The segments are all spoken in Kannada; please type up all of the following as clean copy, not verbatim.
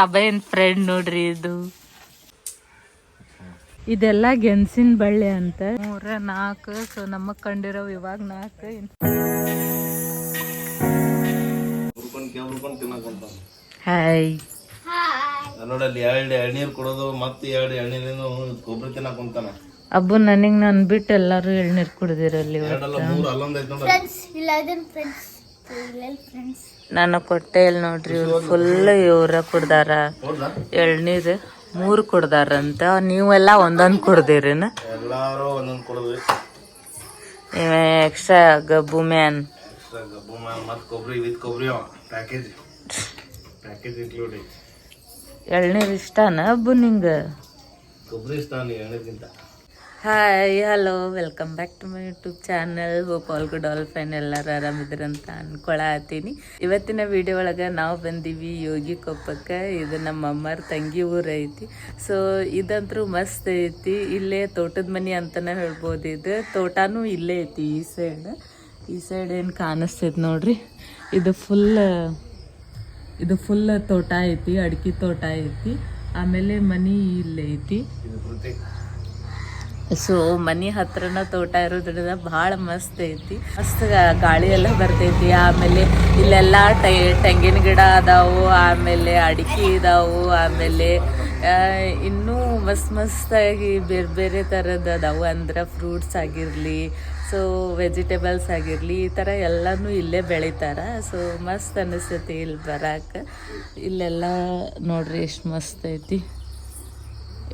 ಅಭಯನ್ ಫ್ರೆಂಡ್ ನೋಡ್ರಿ ಇದು. ಇದೆಲ್ಲ ಗೆಣಸಿನ ಬಳ್ಳಿ ಅಂತ 3 4. ಸೊ ನಮಗ್ ಕಂಡಿರೋ ಇವಾಗ 4. ಹಾಯ್ ನೋಡಲ್ಲಿ 2 ಎಳ್ನೀರು ಕೊಡೋದು ಮತ್ತೆ 2 ಎಳ್ನೀರಿನ ಕೊಬ್ಬರಿ ತಿನ್ನಕೊಂತಾನ. ಅಬ್ಬು ನನಗ್ ನನ್ ಬಿಟ್ಟು ಎಲ್ಲಾರು ಎಳ್ನೀರ್ ಕುಡ್ದಿರಲ್ಲಿ. ನಾನು ಕೊಟ್ಟೆ ಇಲ್ಲಿ ನೋಡ್ರಿ, ಫುಲ್ ಇವ್ರ ಕುಡ್ದಾರ ಎಳ್ನೀರ್. 3 ಕುಡ್ದಾರಂತ. ನೀವೆಲ್ಲ ಒಂದೊಂದ್ ಕುಡ್ದಿರೇನ? ಎಲ್ಲಾರು ಒಂದೊಂದ್ ಕುಡ್ದ್ವಿ. ನೀವೇ ಎಕ್ಸ್ಟ್ರಾ ಗಬ್ಬು ಮ್ಯಾನ್ ಮತ್ತೆ ಕೊಬ್ಬರಿ ವಿತ್ ಕೊಬ್ಬರಿ ಪ್ಯಾಕೇಜ್ ಇನ್ಕ್ಲೂಡೆಡ್. ಎಳ್ನೀರ್ ಇಷ್ಟನಾ ಅಬ್ಬು ನಿಂಗ? ಕೊಬ್ಬರಿ ಇಷ್ಟ ಎಳ್ನೀರ್ಗಿಂತ. Hi hello, welcome back to my YouTube channel. Hope all good all fine. ಎಲ್ಲರೂ ಆರಾಮಿದ್ರಂತ ಅನ್ಕೊಳತ್ತೀನಿ. ಇವತ್ತಿನ ವಿಡಿಯೋ ಒಳಗೆ ನಾವು ಬಂದೀವಿ ಯೋಗಿ ಕೊಪ್ಪಕ್ಕೆ. ಇದು ನಮ್ಮ ಅಮ್ಮರ ತಂಗಿ ಊರು ಐತಿ. ಸೊ ಇದಂತರೂ ಮಸ್ತ್ ಐತಿ. ಇಲ್ಲೇ ತೋಟದ ಮನೆ ಅಂತಲೇ ಹೇಳ್ಬೋದು. ಇದು ತೋಟನೂ ಇಲ್ಲೇ ಐತಿ. ಈ ಸೈಡ್ ಏನು ಕಾಣಿಸ್ತೈತಿ ನೋಡ್ರಿ. ಇದು ಫುಲ್ ತೋಟ ಐತಿ, ಅಡಿಕೆ ತೋಟ ಐತಿ. ಆಮೇಲೆ ಮನಿ ಇಲ್ಲೇ ಐತಿ. ಸೊ ಮನೆ ಹತ್ರನ ತೋಟ ಇರೋದ್ರಿಂದ ಭಾಳ ಮಸ್ತ್ ಐತಿ. ಮಸ್ತ್ ಗಾಳಿ ಎಲ್ಲ ಬರ್ತೈತಿ. ಆಮೇಲೆ ಇಲ್ಲೆಲ್ಲ ತೆಂಗಿನ ಗಿಡ ಅದಾವು, ಆಮೇಲೆ ಅಡಿಕೆ ಇದಾವು, ಆಮೇಲೆ ಇನ್ನೂ ಮಸ್ತಾಗಿ ಬೇರೆ ಬೇರೆ ಥರದ್ದು ಅದಾವು. ಅಂದ್ರೆ ಫ್ರೂಟ್ಸ್ ಆಗಿರಲಿ, ಸೊ ವೆಜಿಟೇಬಲ್ಸ್ ಆಗಿರಲಿ, ಈ ಥರ ಎಲ್ಲನೂ ಇಲ್ಲೇ ಬೆಳಿತಾರೆ. ಸೊ ಮಸ್ತ್ ಅನಿಸ್ತೈತಿ ಇಲ್ಲಿ ಬರಕ್ಕೆ. ಇಲ್ಲೆಲ್ಲ ನೋಡ್ರಿ ಎಷ್ಟು ಮಸ್ತ್ ಐತಿ.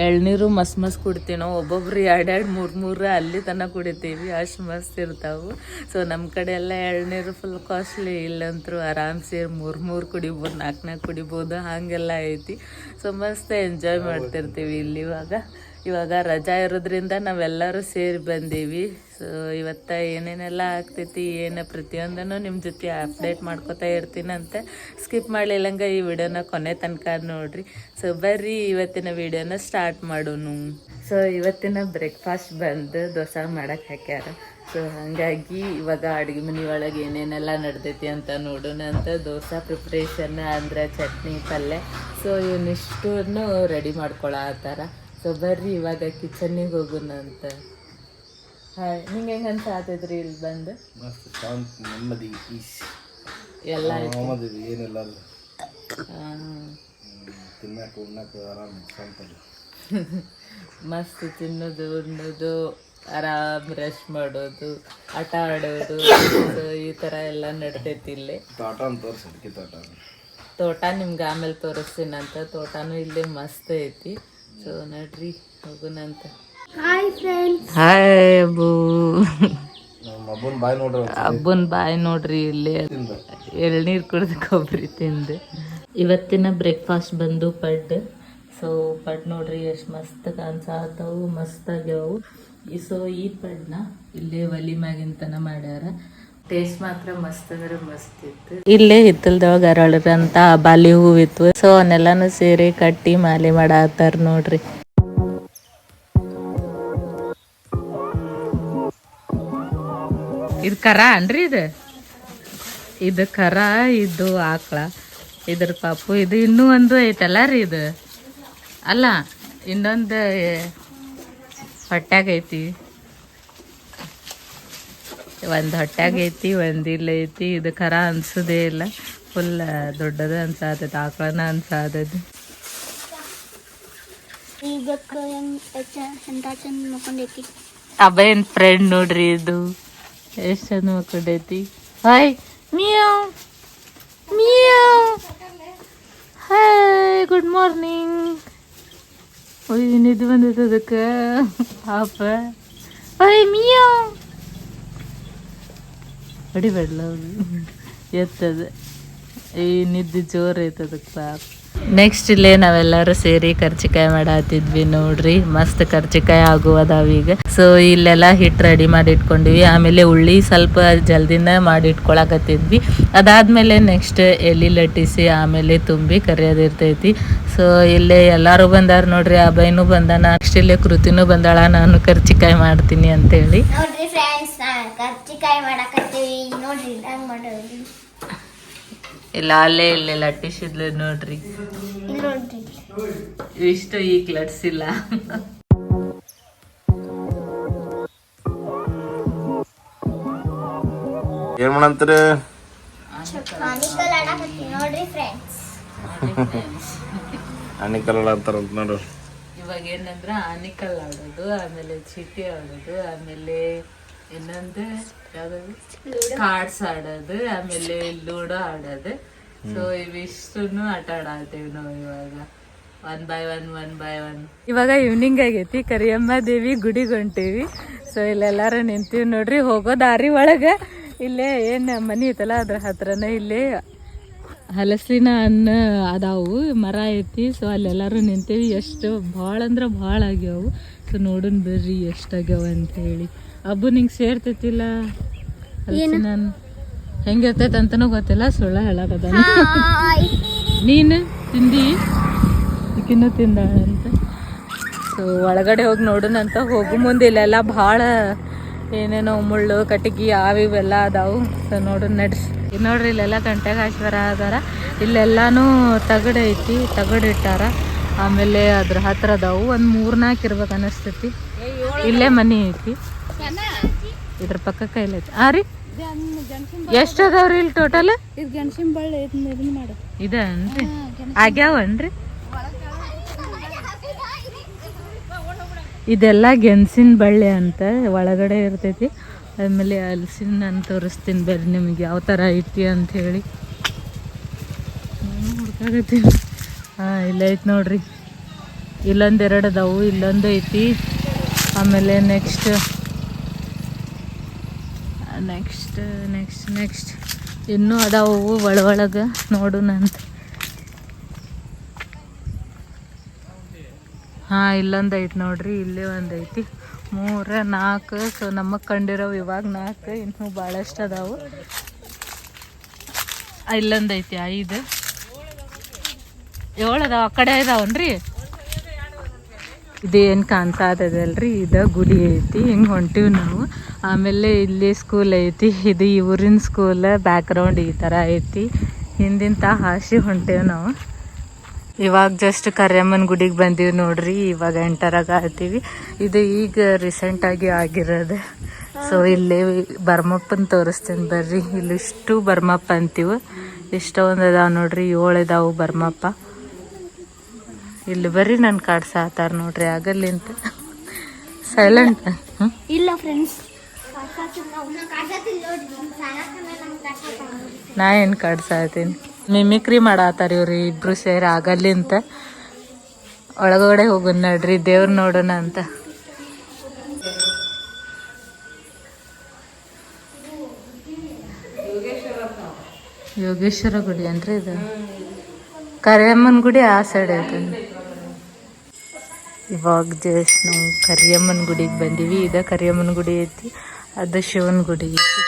ಎಳ್ನೀರು ಮಸ್ತ್ ಕುಡಿತೀವಿ ನಾವು. ಒಬ್ಬೊಬ್ರು 2 3 ಅಲ್ಲಿ ತನಕ ಕುಡಿತೀವಿ, ಅಷ್ಟು ಮಸ್ತ್ ಇರ್ತಾವೆ. ಸೊ ನಮ್ಮ ಕಡೆ ಎಲ್ಲ ಎಳ್ನೀರು ಫುಲ್ ಕಾಸ್ಟ್ಲಿ. ಇಲ್ಲಂತರೂ ಆರಾಮ್ಸೆ 3 ಕುಡಿಬೋದು, 4 ಕುಡಿಬೋದು, ಹಾಗೆಲ್ಲ ಐತಿ. ಸೊ ಮಸ್ತ್ ಎಂಜಾಯ್ ಮಾಡ್ತಿರ್ತೀವಿ ಇಲ್ಲಿ. ಇವಾಗ ರಜಾ ಇರೋದ್ರಿಂದ ನಾವೆಲ್ಲರೂ ಸೇರಿ ಬಂದೀವಿ. ಸೊ ಇವತ್ತು ಏನೇನೆಲ್ಲ ಆಗ್ತೈತಿ, ಏನು ಪ್ರತಿಯೊಂದನ್ನು ನಿಮ್ಮ ಜೊತೆ ಅಪ್ಡೇಟ್ ಮಾಡ್ಕೊತಾ ಇರ್ತೀನಂತೆ. ಸ್ಕಿಪ್ ಮಾಡಲಿಲ್ಲಂಗೆ ಈ ವಿಡಿಯೋನ ಕೊನೆ ತನಕ ನೋಡ್ರಿ. ಸೊ ಬರ್ರಿ ಇವತ್ತಿನ ವಿಡಿಯೋನ ಸ್ಟಾರ್ಟ್ ಮಾಡೋನು. ಸೊ ಇವತ್ತಿನ ಬ್ರೇಕ್ಫಾಸ್ಟ್ ಬಂದು ದೋಸೆ ಮಾಡಕ್ಕೆ ಹಾಕ್ಯಾರ. ಸೊ ಹಾಗಾಗಿ ಇವಾಗ ಅಡುಗೆ ಮನೆ ಒಳಗೆ ಏನೇನೆಲ್ಲ ನಡ್ದೈತಿ ಅಂತ ನೋಡೋಣ ಅಂತ. ದೋಸೆ ಪ್ರಿಪ್ರೇಷನ್ ಅಂದರೆ ಚಟ್ನಿ, ಪಲ್ಯ, ಸೊ ಇವನ್ನಿಷ್ಟನ್ನು ರೆಡಿ ಮಾಡ್ಕೊಳತ್ತಾರ. ಸೊ ಬರ್ರಿ ಇವಾಗ ಕಿಚನ್ನಿಗೆ ಹೋಗೋಣ ಅಂತ. ಹಾಯ್, ನಿಂಗೆ ಹೆಂಗೆ ಅಂತ ಆತೈತ್ರಿ ಇಲ್ಲಿ ಬಂದು? ಮಸ್ತ್ ಶಾಂತಿ, ನೆಮ್ಮದಿ, ಪೀಸ್ ಎಲ್ಲ ಏನಿಲ್ಲ. ತಿನ್ನಕ್ಕೆ ಉಣ್ಣಕ್ಕೆ ಆರಾಮ ಶಾಂತಲ್ಲ. ಮಸ್ತ್ ತಿನ್ನೋದು, ಉಣ್ಣೋದು, ಆರಾಮ್ ರೆಸ್ಟ್ ಮಾಡೋದು, ಆಟ ಆಡೋದು, ಈ ಥರ ಎಲ್ಲ ನಡ್ತೈತಿ ಇಲ್ಲಿ. ತೋಟ ನಿಮ್ಗೆ ಆಮೇಲೆ ತೋರಿಸ್ತೀನಂತ. ತೋಟನೂ ಇಲ್ಲೇ ಮಸ್ತ್ ಐತಿ. ಸೊ ನಡ್ರಿ ಹೋಗೋಣಂತ. Hi friends. ಹಾಯ್ ಅಬ್ಬು. ಅಬ್ಬನ್ ಬಾಯ್ ನೋಡ್ರಿ ಇಲ್ಲಿ ಎಳ್ನೀರು ಕುಡಿದು ಕೊಬ್ಬರಿ ತಿಂದು. ಇವತ್ತಿನ ಬ್ರೇಕ್ಫಾಸ್ಟ್ ಬಂದು ಪಡ್ಡು. ಸೊ ಪಡ್ ನೋಡ್ರಿ ಎಷ್ಟು ಮಸ್ತ್ ಕಾಣಿಸಾತವು, ಮಸ್ತ್ ಆಗ್ಯಾವು. ಸೊ ಈ ಪಡ್ನ ಇಲ್ಲೇ ಒಲಿ ಮ್ಯಾಗಿಂತನ ಮಾಡ್ಯಾರ. ಟೇಸ್ಟ್ ಮಾತ್ರ ಮಸ್ತ್ ಅಂದ್ರೆ ಮಸ್ತ್ ಇತ್ತು. ಇಲ್ಲೇ ಹಿತ್ತಲ್ದೊಳಗೆ ಅರಳರಂತ ಬಾಲಿ ಹೂವಿತ್ತು. ಸೊ ಅವನ್ನೆಲ್ಲಾನು ಸೇರಿ ಕಟ್ಟಿ ಮಾಲೆ ಮಾಡತ್ತಾರ ನೋಡ್ರಿ. ಇದು ಕರ ಅನ್ರಿ, ಇದು ಕರ, ಇದು ಆಕಳ, ಇದ್ರ ಪಾಪು. ಇದು ಇನ್ನೂ ಒಂದು ಐತಲ್ಲ ರೀ, ಇದು ಅಲ್ಲ ಇನ್ನೊಂದು ಹೊಟ್ಯಾಗ ಐತಿ. ಒಂದು ಹೊಟ್ಯಾಗ ಐತಿ, ಒಂದು ಇಲ್ಲ ಐತಿ. ಇದು ಕರ ಅನ್ಸೋದೇ ಇಲ್ಲ, ಫುಲ್ ದೊಡ್ಡದ ಅನ್ಸಾತೈತಿ. ಆಕಳನ ಅನ್ಸಾದದು. ಅಭಯನ್ ಫ್ರೆಂಡ್ ನೋಡ್ರಿ ಇದು ಎಷ್ಟು ಚಂದ ಮಕ್ಕೊಂಡೈತಿ. Hi meow meow. Hi good morning. ನಿದ್ದೆ ಬಂದೈತೆ ಅದಕ್ಕೆ ಪಾಪ. Hi meow. ಹೊಡಿಬೇಡಲ್ಲ ಎತ್ತದ. ಈ ನಿದ್ದೆ ಜೋರು ಐತೆ ಅದಕ್ಕೆ ಪಾಪ. ನೆಕ್ಸ್ಟ್ ಇಲ್ಲೇ ನಾವೆಲ್ಲರೂ ಸೇರಿ ಕರ್ಚಿಕಾಯಿ ಮಾಡತ್ತಿದ್ವಿ ನೋಡ್ರಿ. ಮಸ್ತ್ ಕರ್ಚಿಕಾಯಿ ಆಗುವದಾವೀಗ. ಸೊ ಇಲ್ಲೆಲ್ಲ ಹಿಟ್ಟು ರೆಡಿ ಮಾಡಿ ಇಟ್ಕೊಂಡಿವಿ. ಆಮೇಲೆ ಉಳ್ಳಿ ಸ್ವಲ್ಪ ಜಲ್ದಿನ ಮಾಡಿ ಇಟ್ಕೊಳಕತ್ತಿದ್ವಿ. ಅದಾದ್ಮೇಲೆ ನೆಕ್ಸ್ಟ್ ಎಲೆ ಲಟ್ಟಿಸಿ ಆಮೇಲೆ ತುಂಬಿ ಕರಿಯೋದಿರ್ತೈತಿ. ಸೊ ಇಲ್ಲೇ ಎಲ್ಲರೂ ಬಂದಾರ ನೋಡ್ರಿ. ಅಭಯನೂ ಬಂದಾನ, ನೆಕ್ಸ್ಟ್ ಇಲ್ಲೇ ಕೃತಿನೂ ಬಂದಾಳ. ನಾನು ಕರ್ಚಿಕಾಯಿ ಮಾಡ್ತೀನಿ ಅಂತೇಳಿ. ಇಲ್ಲ ಅಲ್ಲೇ ಇಲ್ಲೇ ಲಟ್ಟಿಸಿದ್ಲು ನೋಡ್ರಿ. ಇಷ್ಟು ಈಗ ಲಟ್ಸಿಲ್ಲ. ಏನ್ ಮಾಡಂತೀರಿ? ಆನಿಕಲ್ ಆಡಂತಾರಂತ ನೋಡು. ಇವಾಗ ಏನಂದ್ರೆ ಆನಿಕಲ್ ಆಡೋದು, ಆಮೇಲೆ ಚೀಟಿ ಆಡೋದು, ಆಮೇಲೆ ಇನ್ನೊಂದು ಯಾವ್ದು ಕಾರ್ಡ್ಸ್ ಆಡೋದು, ಆಮೇಲೆ ಲೂಡೋ ಆಡೋದು. ಸೊ ಇವಿಷ್ಟನ್ನು ಆಟ ಆಡಾತೀವಿ ನಾವು ಇವಾಗ ಒನ್ ಬೈ ಒನ್. ಇವಾಗ ಈವ್ನಿಂಗ್ ಆಗೈತಿ, ಕರಿಯಮ್ಮ ದೇವಿ ಗುಡಿಗೆ ಹೊಂಟೀವಿ. ಸೊ ಇಲ್ಲೆಲ್ಲಾರು ನಿಂತೀವಿ ನೋಡ್ರಿ. ಹೋಗೋ ದಾರಿ ಒಳಗೆ ಇಲ್ಲೇ ಏನು ಮನೆ ಐತಲ್ಲ ಅದ್ರ ಹತ್ರನೇ ಇಲ್ಲೇ ಹಲಸಿನ ಹಣ್ಣ ಅದಾವು, ಮರ ಐತಿ. ಸೊ ಅಲ್ಲೆಲ್ಲರೂ ನಿಂತೀವಿ. ಎಷ್ಟು ಭಾಳ ಅಂದ್ರೆ ಭಾಳ ಆಗ್ಯಾವು. ಸೊ ನೋಡೋಣ ಬರ್ರಿ ಎಷ್ಟಾಗ್ಯಾವ ಅಂತ ಹೇಳಿ. ಹಬ್ಬ ನಿಂಗೆ ಸೇರ್ತೈತಿಲ್ಲ ಹಲಸಿನ ಹಣ್ಣು ಹೆಂಗಿರ್ತೈತೆ ಅಂತನೂ ಗೊತ್ತಿಲ್ಲ, ಸುಳ್ಳ ಹೇಳಕದ. ನೀನು ತಿಂದಿ? ಈಕಿನ್ನೂ ತಿಂದಾಳಂತ. ಸೊ ಒಳಗಡೆ ಹೋಗಿ ನೋಡೋಣಂತ. ಹೋಗು ಮುಂದೆ ಇಲ್ಲೆಲ್ಲ ಭಾಳ ಏನೇನೋ ಮುಳ್ಳು ಕಟ್ಟಿಗೆ ಇವೆಲ್ಲ ಅದಾವು. ಸೊ ನೋಡೋಣ ನಡ್ರಿ. ನೋಡ್ರಿ ಇಲ್ಲೆಲ್ಲ ಕಂಟೆಗಾಶ್ವರ ಅದಾರ. ಇಲ್ಲೆಲ್ಲಾನು ತಗಡು ಐತಿ, ತಗಡು ಇಟ್ಟಾರ. ಆಮೇಲೆ ಅದ್ರ ಹತ್ರ ಅದಾವು ಒಂದು 3-4 ಇರ್ಬೇಕು ಅನ್ನಿಸ್ತೈತಿ. ಇಲ್ಲೇ ಮನೆ ಐತಿ, ಇದ್ರ ಪಕ್ಕಕ್ಕೆ ಇಲ್ಲೈತಿ. ರೀ ಎಷ್ಟು ಅದಾವ್ರಿ ಇಲ್ಲಿ ಟೋಟಲ್? ಇದನ್ರಿ ಆಗ್ಯಾವನ್ರಿ? ಇದೆಲ್ಲ ಗೆಣಸಿನ ಬಳ್ಳಿ ಅಂತ ಒಳಗಡೆ ಇರ್ತೈತಿ. ಆಮೇಲೆ ಹಲಸಿನ ನಾನು ತೋರಿಸ್ತೀನಿ ಬರ್ರಿ ನಿಮಗೆ ಯಾವ ಥರ ಐತಿ ಅಂತ ಹೇಳಿ. ಹುಡ್ಕಾಗತ್ತೀನಿ. ಇಲ್ಲ ಐತಿ ನೋಡ್ರಿ. ಇಲ್ಲೊಂದು 2 ಅದಾವು, ಇಲ್ಲೊಂದು ಐತಿ. ಆಮೇಲೆ ನೆಕ್ಸ್ಟ್ ಇನ್ನೂ ಅದಾವು ಒಳಗೆ ನೋಡೋಣ ಅಂತ. ಇಲ್ಲೊಂದು ಐತಿ ನೋಡ್ರಿ. ಇಲ್ಲೇ ಒಂದು ಐತಿ. 3, 4. ಸೊ ನಮಗೆ ಕಂಡಿರೋವು ಇವಾಗ 4, ಇನ್ನೂ ಭಾಳಷ್ಟು ಅದಾವು. ಇಲ್ಲೊಂದು ಐತಿ 5, 7 ಅದಾವ. ಆ ಕಡೆ ಇದಾವನ್ರಿ. ಇದೇನು ಕಾಣ್ತಾ ಇದಲ್ರಿ, ಇದು ಗುಡಿ ಐತಿ. ಹಿಂಗೆ ಹೊಂಟಿವಿ ನಾವು. ಆಮೇಲೆ ಇಲ್ಲಿ ಸ್ಕೂಲ್ ಐತಿ. ಇದು ಈ ಊರಿನ ಸ್ಕೂಲ್ ಬ್ಯಾಕ್ಗ್ರೌಂಡ್ ಈ ಥರ ಐತಿ. ಹಿಂದಿಂತ ಹಾಸಿ ಹೊಂಟೇವಿ ನಾವು. ಇವಾಗ ಜಸ್ಟ್ ಕರಿಯಮ್ಮನ ಗುಡಿಗೆ ಬಂದೀವಿ ನೋಡ್ರಿ. ಇವಾಗ ಎಂಟರಾಗತ್ತೀವಿ. ಇದು ಈಗ ರೀಸೆಂಟಾಗಿ ಆಗಿರೋದು. ಸೊ ಇಲ್ಲಿ ಬರ್ಮಪ್ಪನ ತೋರಿಸ್ತೀನಿ ಬರ್ರಿ. ಇಲ್ಲಿ ಇಷ್ಟು ಬರ್ಮಪ್ಪ ಅಂತೀವಿ. ಇಷ್ಟೊಂದು ಅದಾವ ನೋಡ್ರಿ. 7 ಇದಾವು ಬರ್ಮಪ್ಪ. ಇಲ್ಲಿ ಬರ್ರಿ ನನ್ನ ಕಾಡ್ಸಾತಾರ ನೋಡ್ರಿ ಆಗಲ್ಲಿಂತ. ಸೈಲೆಂಟ್ ಇಲ್ಲ ಫ್ರೆಂಡ್ಸ್, ನಾ ಏನು ಕಾಡ್ಸಾತೀನಿ. ಮಿಮಿಕ್ರಿ ಮಾಡಾತಾರ ಇವ್ರಿ ಇಬ್ರು ಸೇರಿ ಆಗಲ್ಲಿಂತ. ಒಳಗಡೆ ಹೋಗೋಣ ನಡ್ರಿ, ದೇವ್ರ ನೋಡೋಣ ಅಂತ. ಯೋಗೇಶ್ವರ ಗುಡಿ ಅಂದ್ರೆ ಇದು. ಕರಿಯಮ್ಮನ ಗುಡಿ ಆ ಸೈಡ್ ಐತೆ. ಇವಾಗ ಜಸ್ಟ್ ನಾವು ಕರಿಯಮ್ಮನ ಗುಡಿಗೆ ಬಂದೀವಿ. ಇದು ಕರಿಯಮ್ಮನ ಗುಡಿ ಐತಿ, ಅದು ಶಿವನ ಗುಡಿ ಐತಿ.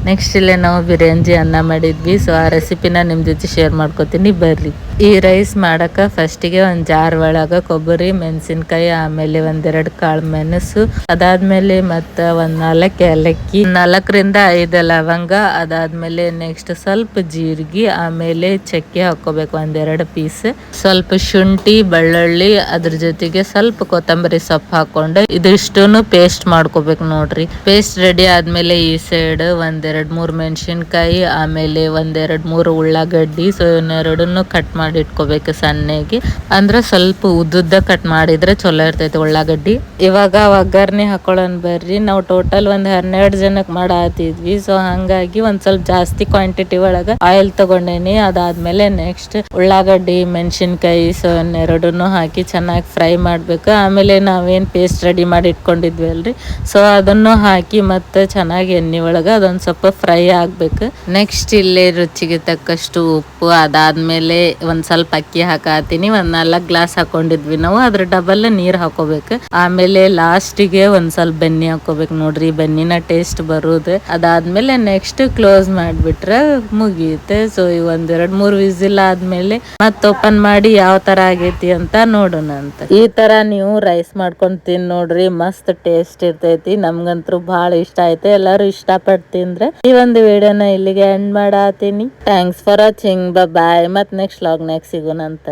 ನೆಕ್ಸ್ಟ್ ಇಲ್ಲೇ ನಾವು ಬಿರಿಯಾನಿ ಅನ್ನ ಮಾಡಿದ್ವಿ. ಸೊ ಆ ರೆಸಿಪಿನ ನಿಮ್ಮ ಜೊತೆ ಶೇರ್ ಮಾಡ್ಕೊತೀನಿ ಬರ್ರಿ. ಈ ರೈಸ್ ಮಾಡಕ್ಕೆ ಫಸ್ಟಿಗೆ ಒಂದು ಜಾರ್ ಒಳಗೆ ಕೊಬ್ಬರಿ, ಮೆಣಸಿನ್ಕಾಯಿ, ಆಮೇಲೆ 1-2 ಕಾಳು ಮೆಣಸು, ಅದಾದ್ಮೇಲೆ ಮತ್ತು 4 ಏಲಕ್ಕಿ, 4ರಿಂದ 5 ಲವಂಗ, ಅದಾದ್ಮೇಲೆ ನೆಕ್ಸ್ಟ್ ಸ್ವಲ್ಪ ಜೀರಿಗೆ, ಆಮೇಲೆ ಚಕ್ಕೆ ಹಾಕೋಬೇಕು 1-2 ಪೀಸ್, ಸ್ವಲ್ಪ ಶುಂಠಿ, ಬೆಳ್ಳುಳ್ಳಿ, ಅದ್ರ ಜೊತೆಗೆ ಸ್ವಲ್ಪ ಕೊತ್ತಂಬರಿ ಸೊಪ್ಪು ಹಾಕೊಂಡು ಇದಿಷ್ಟನ್ನು ಪೇಸ್ಟ್ ಮಾಡ್ಕೋಬೇಕು ನೋಡ್ರಿ. ಪೇಸ್ಟ್ ರೆಡಿ ಆದ್ಮೇಲೆ ಈ ಸೈಡ್ 1-2-3 ಮೆಣಸಿನ್ಕಾಯಿ, ಆಮೇಲೆ 1-2-3 ಉಳ್ಳಾಗಡ್ಡಿ. ಸೊ ಇವನ್ನೆರಡನ್ನು ಕಟ್ ಮಾಡಿ ಇಟ್ಕೋಬೇಕು ಸಣ್ಣಗೆ. ಅಂದ್ರೆ ಸ್ವಲ್ಪ ಉದ್ದುದ್ದ ಕಟ್ ಮಾಡಿದ್ರೆ ಚಲೋ ಇರ್ತೈತಿ ಉಳ್ಳಾಗಡ್ಡಿ. ಇವಾಗ ಒಗ್ಗರಣೆ ಹಾಕೊಳ್ಳೋಣ ಬರ್ರಿ. ನಾವು ಟೋಟಲ್ 12 ಜನಕ್ಕೆ ಮಾಡಾತಿದ್ವಿ. ಸೊ ಹಂಗಾಗಿ ಒಂದ್ ಸ್ವಲ್ಪ ಜಾಸ್ತಿ ಕ್ವಾಂಟಿಟಿ ಒಳಗ ಆಯಿಲ್ ತಗೊಂಡೇನಿ. ಅದಾದ್ಮೇಲೆ ನೆಕ್ಸ್ಟ್ ಉಳ್ಳಾಗಡ್ಡಿ, ಮೆಣಸಿನ್ಕಾಯಿ, ಸೊ ಇವನ್ನೆರಡನ್ನು ಹಾಕಿ ಚೆನ್ನಾಗಿ ಫ್ರೈ ಮಾಡ್ಬೇಕು. ಆಮೇಲೆ ನಾವೇನ್ ಪೇಸ್ಟ್ ರೆಡಿ ಮಾಡಿ ಇಟ್ಕೊಂಡಿದ್ವಿ ಅಲ್ರಿ, ಸೊ ಅದನ್ನು ಹಾಕಿ ಮತ್ತೆ ಚೆನ್ನಾಗಿ ಎಣ್ಣೆ ಒಳಗ ಅದೊಂದ್ ಸ್ವಲ್ಪ ಫ್ರೈ ಆಗ್ಬೇಕು. ನೆಕ್ಸ್ಟ್ ಇಲ್ಲೇ ರುಚಿಗೆ ತಕ್ಕಷ್ಟು ಉಪ್ಪು, ಅದಾದ್ಮೇಲೆ ಒಂದ್ ಸ್ವಲ್ಪ ಅಕ್ಕಿ ಹಾಕತೀನಿ, ಒಂದ್ 4 ಗ್ಲಾಸ್ ಹಾಕೊಂಡಿದ್ವಿ ನಾವು, ಅದ್ರ ಡಬಲ್ ನೀರ್ ಹಾಕೋಬೇಕು. ಆಮೇಲೆ ಲಾಸ್ಟಿಗೆ ಒಂದ್ ಸ್ವಲ್ಪ ಬೆಣ್ಣೆ ಹಾಕೋಬೇಕು ನೋಡ್ರಿ, ಬೆಣ್ಣಿನ ಟೇಸ್ಟ್ ಬರುದು. ಅದಾದ್ಮೇಲೆ ನೆಕ್ಸ್ಟ್ ಕ್ಲೋಸ್ ಮಾಡ್ಬಿಟ್ರೆ ಮುಗಿಯುತ್ತೆ. ಸೊ ಈ 1-2-3 ವಿಸಿಲ್ ಆದ್ಮೇಲೆ ಮತ್ ಓಪನ್ ಮಾಡಿ ಯಾವ ತರ ಆಗೈತಿ ಅಂತ ನೋಡೋಣ ಅಂತ. ಈ ತರ ನೀವು ರೈಸ್ ಮಾಡ್ಕೊಂಡ್ ತಿನ್ ನೋಡ್ರಿ, ಮಸ್ತ್ ಟೇಸ್ಟ್ ಇರ್ತೈತಿ. ನಮ್ಗಂತೂ ಬಹಳ ಇಷ್ಟ ಆಯ್ತು. ಎಲ್ಲಾರು ಇಷ್ಟಪಟ್ಟು ತಿಂದ್ರೆ ಈ ಒಂದು ವಿಡಿಯೋನ ಇಲ್ಲಿಗೆ ಎಂಡ್ ಮಾಡಾತೀನಿ. ಥ್ಯಾಂಕ್ಸ್ ಫಾರ್ ವಾಚಿಂಗ್, ಬಾಯ್. ಮತ್ ನೆಕ್ಸ್ಟ್ ವ್ಲಾಗ್ನಾಗ ಸಿಗೋಣಂತ.